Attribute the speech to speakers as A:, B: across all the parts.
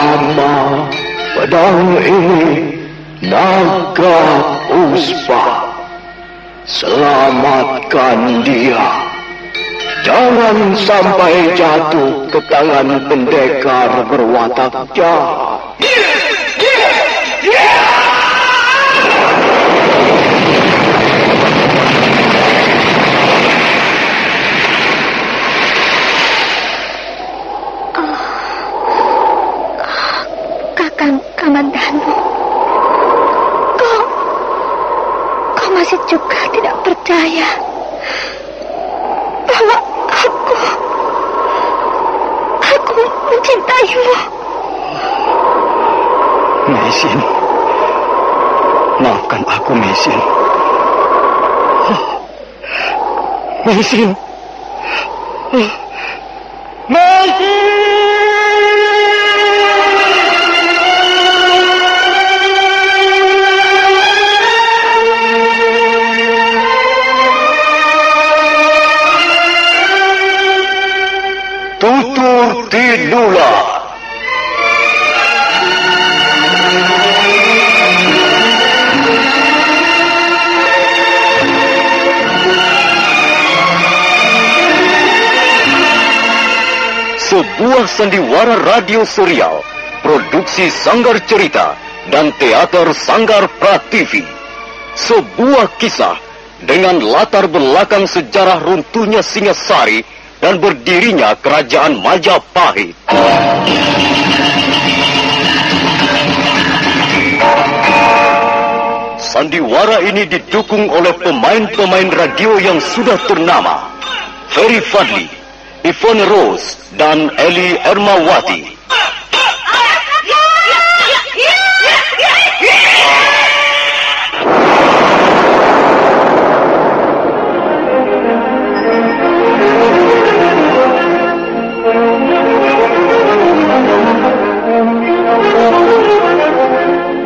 A: Lama pedang ini naga Puspa. Selamatkan dia. Jangan sampai jatuh ke tangan pendekar berwatak jahat.
B: Kakang Kamandanu, kau masih juga tidak percaya bahwa aku mencintaimu.
A: Mesin, maafkan aku, Mesin. Mesin. Mesin! Tutur Tinula. Sebuah sandiwara radio serial, produksi Sanggar Cerita dan Teater Sanggar Prativi. Sebuah kisah dengan latar belakang sejarah runtuhnya Singasari dan berdirinya Kerajaan Majapahit. Sandiwara ini didukung oleh pemain-pemain radio yang sudah ternama, Ferry Fadli, Yvonne Rose, dan Eli Ermawati.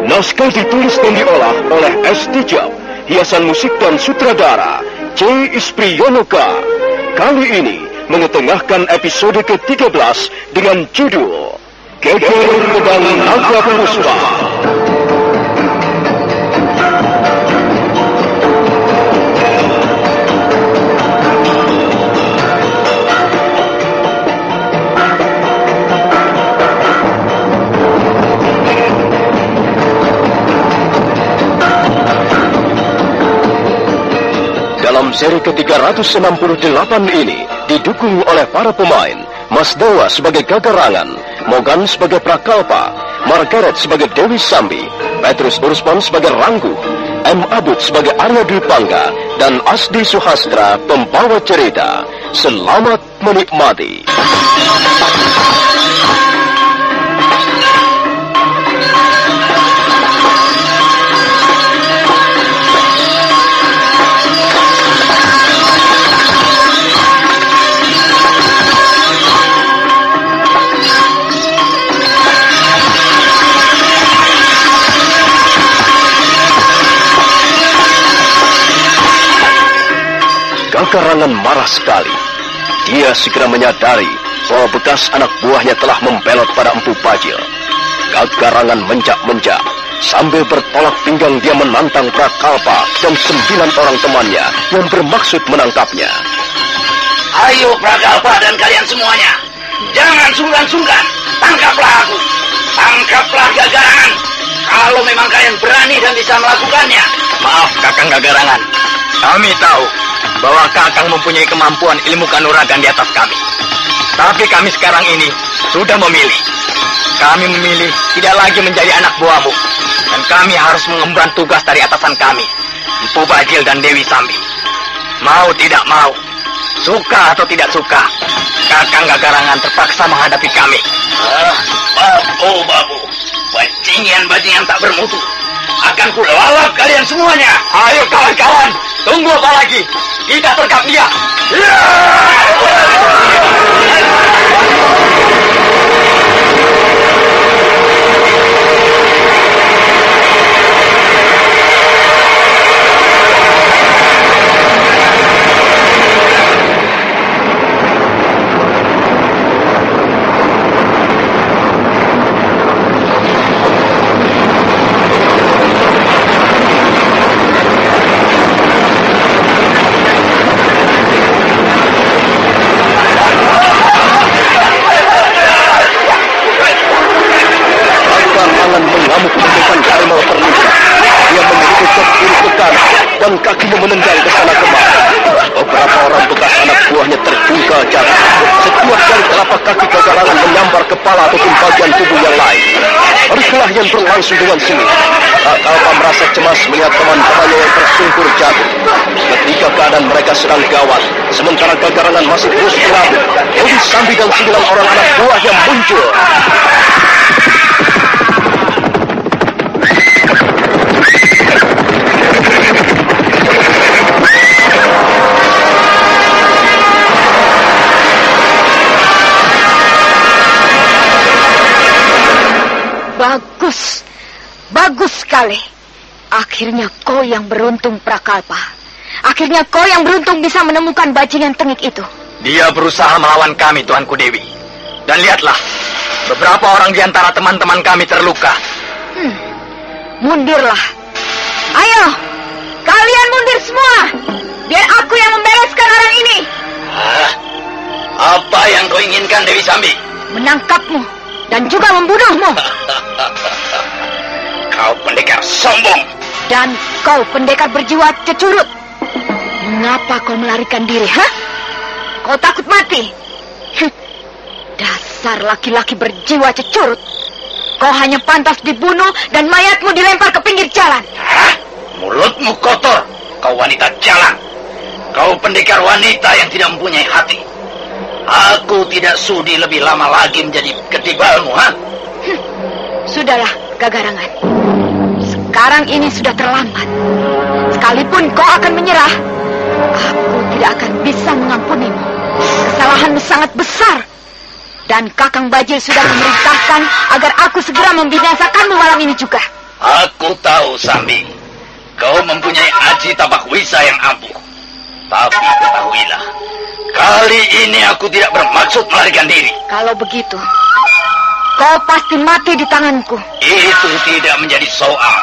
A: Naskah ditulis dan diolah oleh S. Tijab, hiasan musik dan sutradara C. Ispriyonoka. Kali ini mengetengahkan episode ke-13 dengan judul Geger Pedang Naga Puspa. Dalam seri ke-368 ini didukung oleh para pemain Mas Dewa sebagai Gagarangan, Mogan sebagai Prakalpa, Margaret sebagai Dewi Sambi, Petrus Urspan sebagai Ranggu, M. Abud sebagai Arya Dwi Pangga, dan Asdi Suhastra pembawa cerita. Selamat menikmati. Gagarangan marah sekali. Dia segera menyadari bahwa bekas anak buahnya telah membelot pada Empu Bajil. Gagarangan menjak-menjak. Sambil bertolak pinggang dia menantang Prakalpa dan 9 orang temannya yang bermaksud menangkapnya.
C: Ayo Prakalpa dan kalian semuanya, jangan sungkan-sungkan, tangkaplah aku. Tangkaplah Gagarangan. Kalau memang kalian berani dan bisa melakukannya.
D: Maaf Kakang Gagarangan, kami tahu bahwa Kakang mempunyai kemampuan ilmu kanuragan di atas kami. Tapi kami sekarang ini sudah memilih. Kami memilih tidak lagi menjadi anak buahmu. Dan kami harus mengemban tugas dari atasan kami, Empu Bajil dan Dewi Sambi. Mau tidak mau, suka atau tidak suka, Kakang Gagarangan terpaksa menghadapi kami.
C: Babu, bajingan-bajingan tak bermutu. Akan kulalap kalian semuanya.
D: Ayo kawan-kawan, tunggu apa lagi? Kita terkap dia.
A: tapak kaki Gagarangan menyambar kepala ataupun bagian tubuh yang lain. Perkelahian berlangsung dengan sengit. Prakalpa merasa cemas melihat teman-temannya yang tersungkur jatuh. Ketika keadaan mereka sedang gawat, sementara Gagarangan masih terus berlari, Dewi Sambi dan 9 orang anak buahnya muncul.
B: Bagus, bagus sekali. Akhirnya kau yang beruntung, Prakalpa. Akhirnya kau yang beruntung bisa menemukan bajingan tengik itu.
D: Dia berusaha melawan kami, Tuanku Dewi. Dan lihatlah, beberapa orang di antara teman-teman kami terluka.
B: Mundurlah. Ayo, kalian mundur semua. Biar aku yang membereskan orang ini.
C: Apa yang kau inginkan, Dewi Sambi?
B: Menangkapmu dan juga membunuhmu.
C: Kau pendekar sombong.
B: Dan kau pendekar berjiwa cecurut. Mengapa kau melarikan diri, ha? Kau takut mati? Dasar laki-laki berjiwa cecurut. Kau hanya pantas dibunuh dan mayatmu dilempar ke pinggir jalan.
C: Mulutmu kotor, kau wanita jalan. Kau pendekar wanita yang tidak mempunyai hati. Aku tidak sudi lebih lama lagi menjadi ketibalmu, ha?
B: Sudahlah, Gagarangan. Sekarang ini sudah terlambat. Sekalipun kau akan menyerah, aku tidak akan bisa mengampunimu. Kesalahanmu sangat besar. Dan Kakang Bajil sudah memerintahkan agar aku segera membinasakanmu malam ini juga.
C: Aku tahu, Sambi. Kau mempunyai aji tapak wisa yang ampuh. Tapi ketahuilah, kali ini aku tidak bermaksud melarikan diri.
B: Kalau begitu, kau pasti mati di tanganku.
C: Itu tidak menjadi soal.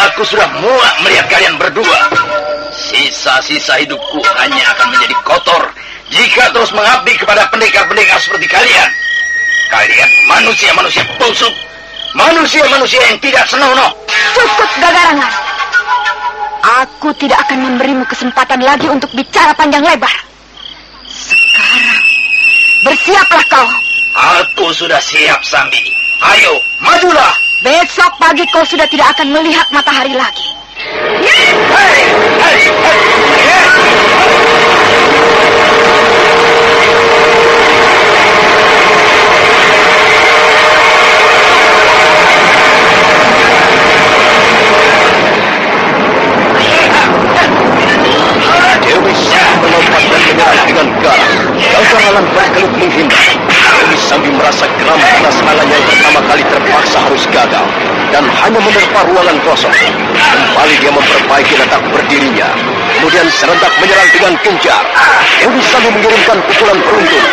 C: Aku sudah muak melihat kalian berdua. Sisa-sisa hidupku hanya akan menjadi kotor jika terus mengabdi kepada pendekar-pendekar seperti kalian. Kalian manusia-manusia busuk, manusia-manusia yang tidak senonoh.
B: Cukup, Gagarangan. Aku tidak akan memberimu kesempatan lagi untuk bicara panjang lebar. Sekarang, bersiaplah kau.
C: Aku sudah siap, Sambi. Ayo, majulah.
B: Besok pagi kau sudah tidak akan melihat matahari lagi.
A: Dewi Sambi melompat dan menyerang dengan garang. Gagarangan berkelut menghindar. Dewi Sambi merasa geram karena serangannya yang pertama kali terpaksa harus gagal dan hanya menerpa ruangan kosong. Kembali dia memperbaiki letak berdirinya, kemudian serentak menyerang dengan gencar. Dewi Sambi mengirimkan pukulan beruntun.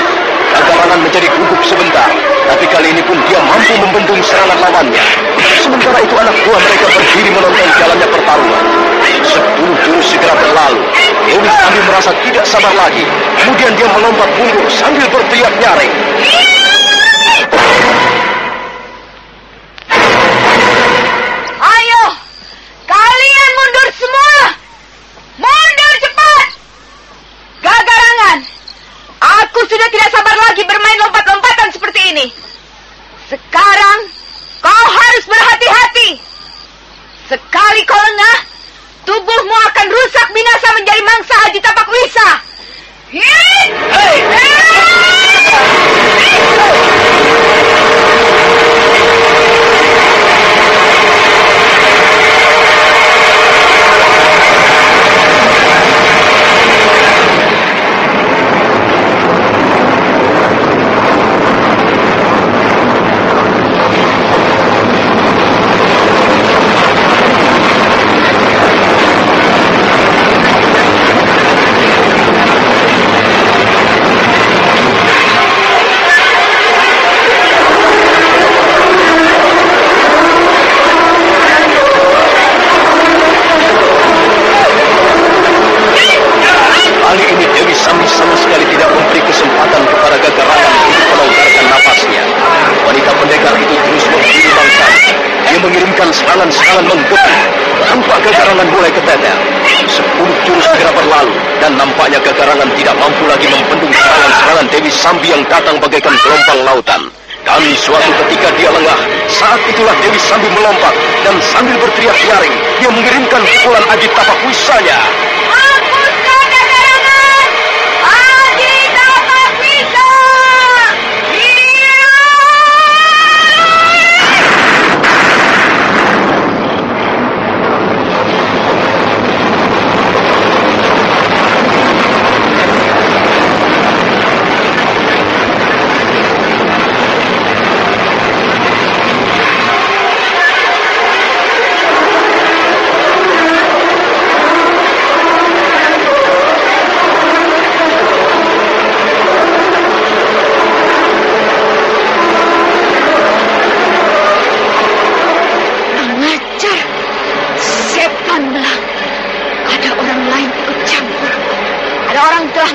A: Gagarangan menjadi gugup sebentar, tapi kali ini pun dia mampu membendung serangan lawannya. Sementara itu anak buah mereka berdiri menonton jalannya pertarungan. 10 jurus segera berlalu. Dewi Sambi merasa tidak sabar lagi. Kemudian dia melompat mundur sambil berteriak nyaring.
B: Ayo, kalian mundur semua. Mundur cepat. Gagarangan, aku sudah tidak sabar lagi bermain lompat-lompatan seperti ini. Sekarang, kau harus berhati-hati. Sekali kau lengah, tubuhmu akan rusak binasa menjadi mangsa aji tapak wisa. Serangan-serangan menggebu.
A: Tanpa Gagarangan mulai keteter, 10 jurus segera berlalu dan nampaknya Gagarangan tidak mampu lagi membendung serangan-serangan Dewi Sambi yang datang bagaikan gelombang lautan. Dan suatu ketika dia lengah, saat itulah Dewi Sambi melompat dan sambil berteriak nyaring, dia mengirimkan pukulan Aji Tapak Wisanya.
B: Hapuskan Gagarangan! Aji Tapak Wisa!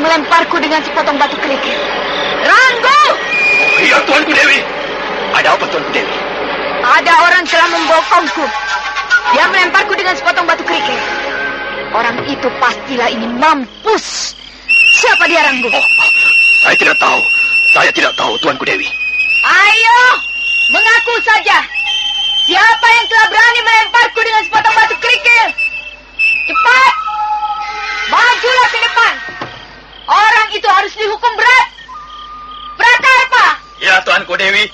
B: Melemparku dengan sepotong batu kerikil. Ranggo!
C: Iya, Tuanku Dewi. Ada apa, Tuanku Dewi?
B: Ada orang telah membokongku. Dia melemparku dengan sepotong batu kerikil. Orang itu pastilah ini mampus. Siapa dia, Ranggo?
C: Saya tidak tahu. Saya tidak tahu, Tuanku Dewi.
B: Ayo, mengaku saja. Siapa yang telah berani melemparku dengan sepotong batu kerikil? Cepat! Majulah ke depan. Orang itu harus dihukum berat. Prakarpa!
D: Ya, Tuanku Dewi.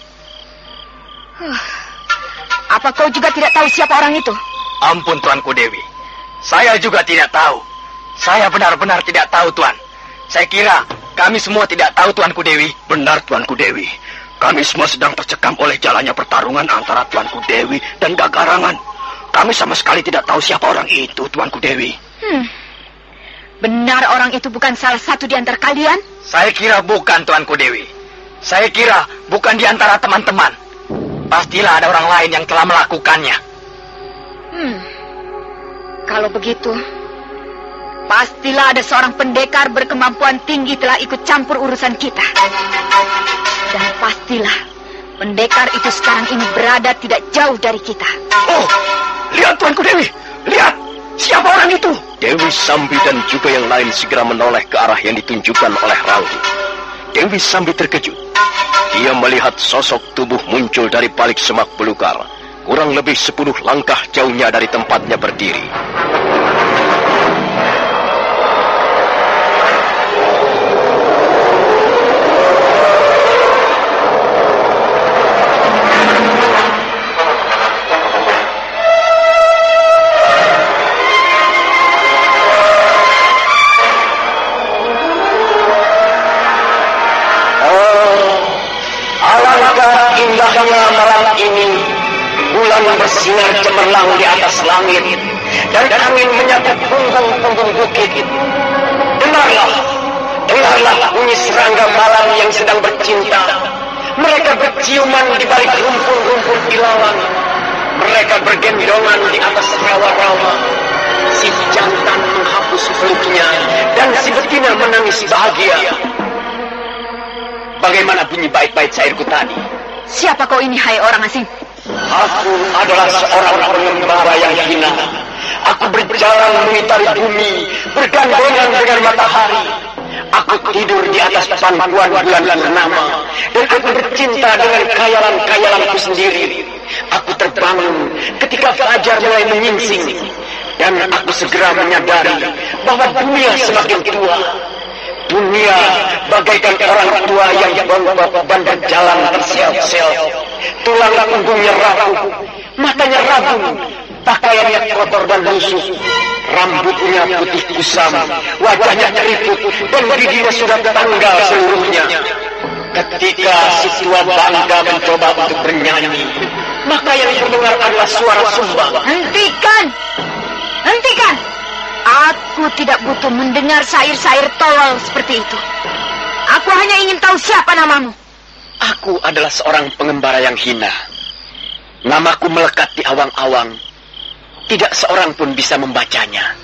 B: Apa kau juga tidak tahu siapa orang itu?
D: Ampun, Tuanku Dewi. Saya juga tidak tahu. Saya benar-benar tidak tahu, Tuan. Saya kira kami semua tidak tahu, Tuanku Dewi.
C: Benar, Tuanku Dewi. Kami semua sedang tercekam oleh jalannya pertarungan antara Tuanku Dewi dan Gagarangan. Kami sama sekali tidak tahu siapa orang itu, Tuanku Dewi.
B: Benar orang itu bukan salah satu di antara kalian?
D: Saya kira bukan, Tuanku Dewi. Saya kira bukan di antara teman-teman. Pastilah ada orang lain yang telah melakukannya.
B: Kalau begitu, pastilah ada seorang pendekar berkemampuan tinggi telah ikut campur urusan kita. Dan pastilah pendekar itu sekarang ini berada tidak jauh dari kita.
C: Oh, lihat Tuanku Dewi. Lihat, siapa orang itu?
A: Dewi Sambi dan juga yang lain segera menoleh ke arah yang ditunjukkan oleh Ranggo. Dewi Sambi terkejut. Dia melihat sosok tubuh muncul dari balik semak belukar, kurang lebih 10 langkah jauhnya dari tempatnya berdiri.
C: Bersinar cemerlang di atas langit dan angin menyapu punggung-punggung bukit. Dengarlah bunyi serangga malam yang sedang bercinta. Mereka berciuman di balik rumpun-rumpun ilauan. Mereka bergendongan di atas rawa-rawa. Si jantan menghapus peluknya dan si betina menangis bahagia. Bagaimana bunyi bait-bait syairku tadi?
B: Siapa kau ini, hai orang asing?
C: Aku adalah seorang pengembara yang hina. Aku berjalan mengitari bumi, bergandengan dengan matahari. Aku tidur di atas pangkuan bulan purnama, dan aku bercinta dengan khayalan-khayalanku sendiri. Aku terbangun ketika fajar mulai menyingsing, dan aku segera menyadari bahwa dunia semakin tua. Dunia bagaikan orang tua yang bongkok dan berjalan terseok-seok. Tulang punggungnya rapuh, matanya rabun, pakaiannya kotor dan lusuh, rambutnya putih kusam, wajahnya keriput, dan giginya sudah tanggal seluruhnya. Ketika si tua bangga mencoba untuk bernyanyi, maka yang terdengar adalah suara sumbang.
B: Hentikan! Hentikan! Aku tidak butuh mendengar syair-syair tolol seperti itu. Aku hanya ingin tahu siapa namamu.
C: Aku adalah seorang pengembara yang hina. Namaku melekat di awang-awang. Tidak seorang pun bisa membacanya.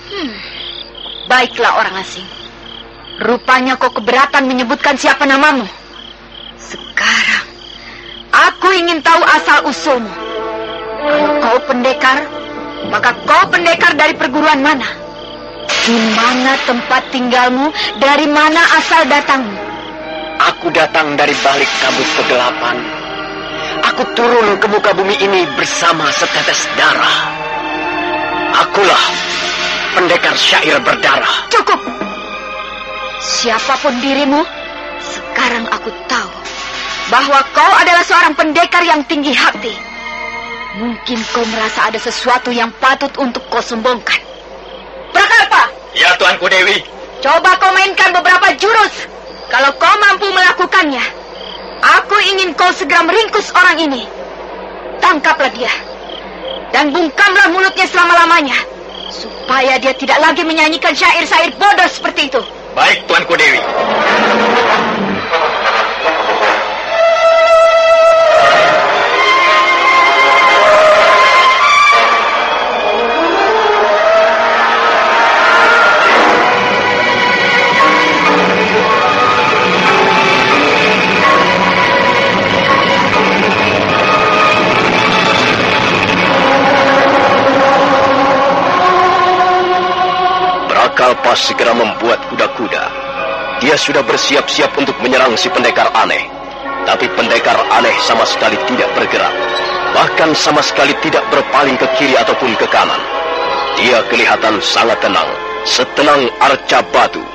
B: Baiklah orang asing. Rupanya kau keberatan menyebutkan siapa namamu. Sekarang, aku ingin tahu asal-usulmu. Kalau kau pendekar, Maka kau pendekar dari perguruan mana? Di mana tempat tinggalmu? Dari mana asal datangmu?
D: Aku datang dari balik kabut kegelapan. Aku turun ke muka bumi ini bersama setetes darah. Akulah pendekar syair berdarah.
B: Cukup! Siapapun dirimu, sekarang aku tahu bahwa kau adalah seorang pendekar yang tinggi hati. Mungkin kau merasa ada sesuatu yang patut untuk kau sombongkan. Prakalpa!
D: Ya, Tuanku Dewi.
B: Coba kau mainkan beberapa jurus. Kalau kau mampu melakukannya, aku ingin kau segera meringkus orang ini. Tangkaplah dia dan bungkamlah mulutnya selama-lamanya, supaya dia tidak lagi menyanyikan syair-syair bodoh seperti itu.
D: Baik, Tuanku Dewi.
A: Prakalpa segera membuat kuda-kuda. Dia sudah bersiap-siap untuk menyerang si pendekar aneh. Tapi pendekar aneh sama sekali tidak bergerak. Bahkan sama sekali tidak berpaling ke kiri ataupun ke kanan. Dia kelihatan sangat tenang, setenang arca batu.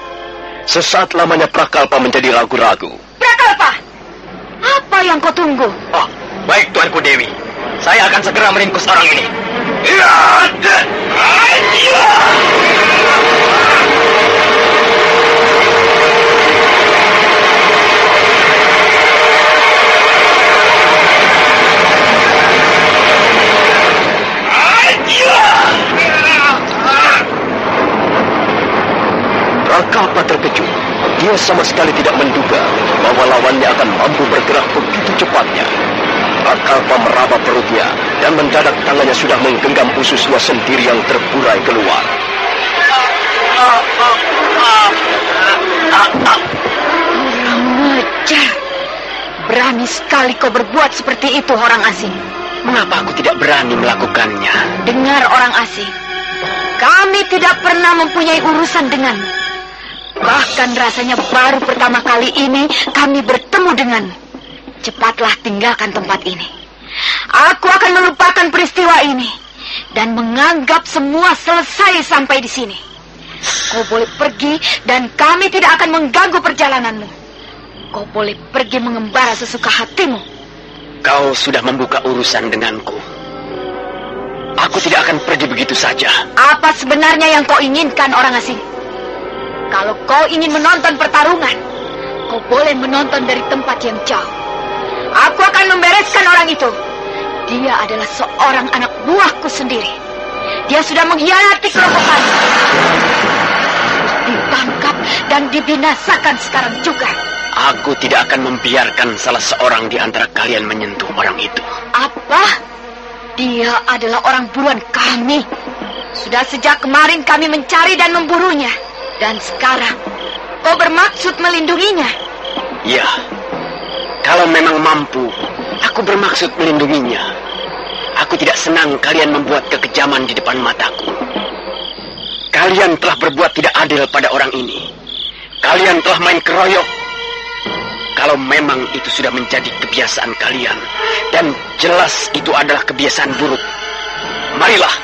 A: Sesaat lamanya Prakalpa menjadi ragu-ragu.
B: Prakalpa! Apa yang kau tunggu?
D: Oh, baik, Tuanku Dewi. Saya akan segera meringkus orang ini.
A: Prakalpa terkejut. Dia sama sekali tidak menduga bahwa lawannya akan mampu bergerak begitu cepatnya. Prakalpa meraba perutnya dan mendadak tangannya sudah menggenggam ususnya sendiri yang terburai keluar.
B: Kurang ajar. Berani sekali kau berbuat seperti itu, orang asing.
D: Mengapa aku tidak berani melakukannya?
B: Dengar, orang asing. Kami tidak pernah mempunyai urusan denganmu. Bahkan rasanya baru pertama kali ini kami bertemu denganmu. Cepatlah tinggalkan tempat ini. Aku akan melupakan peristiwa ini dan menganggap semua selesai sampai di sini. Kau boleh pergi dan kami tidak akan mengganggu perjalananmu. Kau boleh pergi mengembara sesuka hatimu.
D: Kau sudah membuka urusan denganku. Aku tidak akan pergi begitu saja.
B: Apa sebenarnya yang kau inginkan, orang asing? Kalau kau ingin menonton pertarungan, kau boleh menonton dari tempat yang jauh. Aku akan membereskan orang itu. Dia adalah seorang anak buahku sendiri. Dia sudah mengkhianati kelompok kami. Ditangkap dan dibinasakan sekarang juga.
D: Aku tidak akan membiarkan salah seorang di antara kalian menyentuh orang itu.
B: Apa? Dia adalah orang buruan kami. Sudah sejak kemarin kami mencari dan memburunya. Dan sekarang, kau bermaksud melindunginya?
D: Ya, kalau memang mampu, aku bermaksud melindunginya. Aku tidak senang kalian membuat kekejaman di depan mataku. Kalian telah berbuat tidak adil pada orang ini. Kalian telah main keroyok. Kalau memang itu sudah menjadi kebiasaan kalian, dan jelas itu adalah kebiasaan buruk, marilah.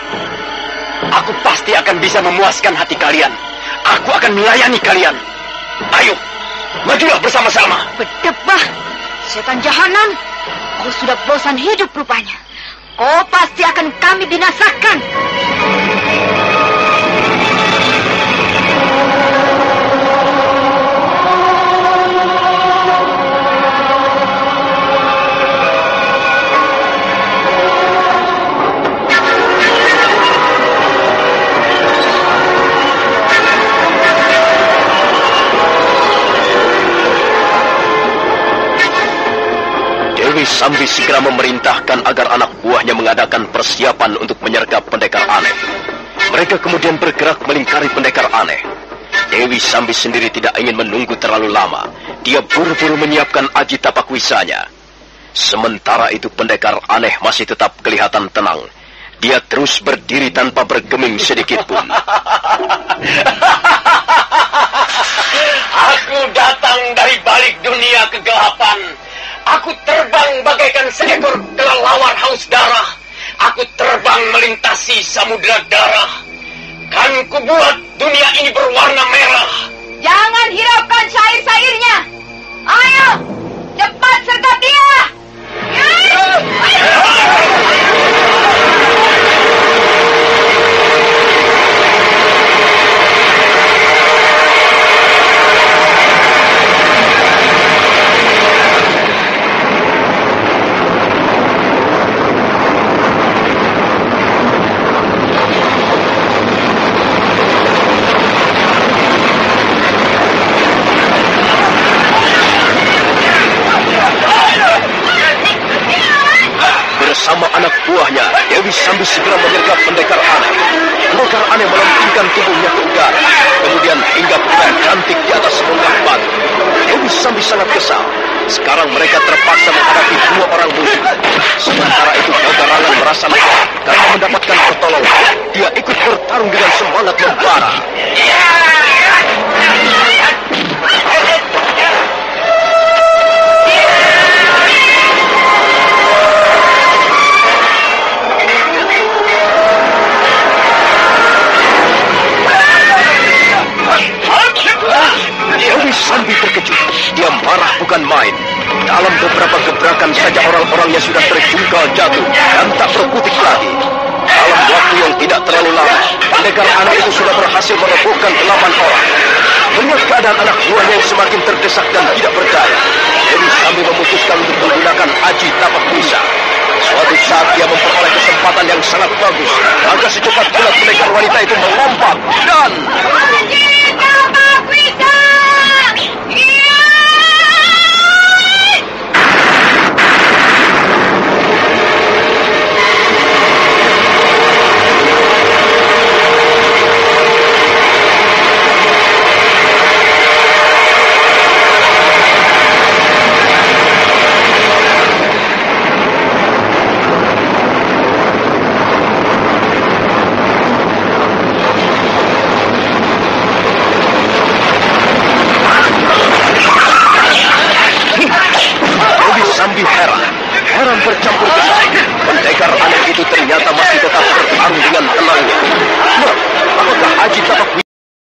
D: Aku pasti akan bisa memuaskan hati kalian. Aku akan melayani kalian. Ayo, majulah bersama-sama.
B: Berdebah, setan jahanam. Kau sudah bosan hidup rupanya. Kau pasti akan kami binasakan.
A: Dewi Sambi segera memerintahkan agar anak buahnya mengadakan persiapan untuk menyergap pendekar aneh. Mereka kemudian bergerak melingkari pendekar aneh. Dewi Sambi sendiri tidak ingin menunggu terlalu lama. Dia buru-buru menyiapkan aji tapak wisanya. Sementara itu pendekar aneh masih tetap kelihatan tenang. dia terus berdiri tanpa bergeming sedikit pun.
C: Aku datang dari balik dunia kegelapan. Aku terbang bagaikan seekor kelelawar haus darah. Aku terbang melintasi samudera darah. Kan kubuat dunia ini berwarna merah.
B: Jangan hiraukan syair-syairnya. Ayo, cepat sergap dia.
A: Bersama anak buahnya, Dewi Sambi segera menyergap pendekar aneh. Pendekar aneh melempingkan tubuhnya ke udara, kemudian hinggap dengan cantik di atas bongkah batu. Dewi Sambi sangat kesal. Sekarang mereka terpaksa menghadapi dua orang musuh. Sementara itu Gagarangan merasa lega karena mendapatkan pertolongan. Dia ikut bertarung dengan semangat membara. Dewi Sambi terkejut. Dia marah bukan main. Dalam beberapa gebrakan saja orang-orangnya sudah terjungkal jatuh dan tak berkutik lagi. Dalam waktu yang tidak terlalu lama, pendekar anak itu sudah berhasil merobohkan 8 orang. Melihat keadaan anak buahnya yang semakin terdesak dan tidak berdaya, Dewi Sambi memutuskan untuk menggunakan aji tapak bisa. Suatu saat dia memperoleh kesempatan yang sangat bagus. Maka secepat kilat pendekar wanita itu melompat dan...